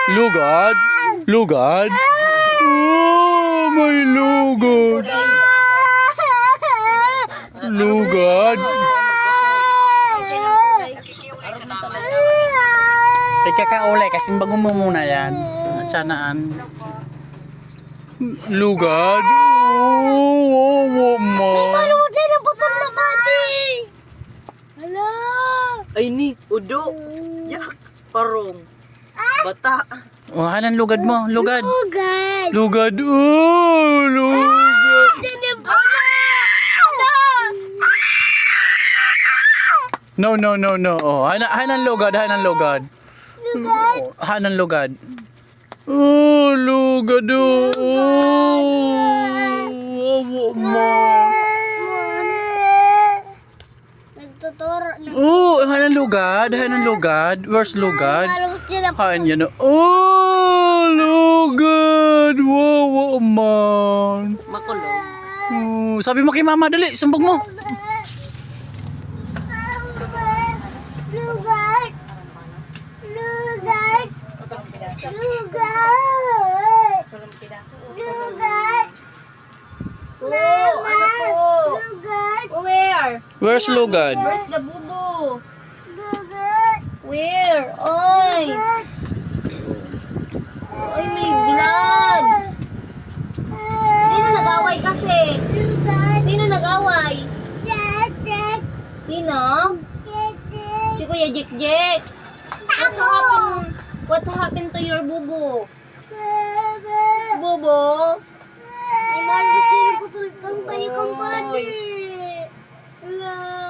Lugad? Lugad? Oh, may lugad. Lugad. Teka ka uli, kasi bago mo muna yan. Tsanaan. Lugad? Oh, ma. Paano mo sa'yo putol na pati? Hala. Ay ni, udo. Yak, parong. Bata. Oh, hanan lugad mo, lugad. Lugad. Lugad. Oh, lugad. Diyan ba? No. Oh, hanan lugad, hanan lugad. Lugad. Hanan lugad. Oh, lugad. Oh, ma. Nagtuturo. Oh, hanan lugad, hanan lugad. Where's lugad? Paano mo sa'yo Haan yan. Oh, lugad. Wow, man. Makulog. Oh, sabi mo kay mama, dali, sumbog mo. Lugad. Lugad. Lugad. Lugad. Oh, ano po? Lugad. Where? Where's lugad? Where's the bubo? Lugad. Where? Oy! Oy, may blood! Sino nag-away kasi? Lugad. Sino nag-away? Check. Sino? Check. Si Kuya Jek Jek. What happened to your bubo? Bubo? Ay, man, gusto niyo putol kang tayo kang pati. Wala.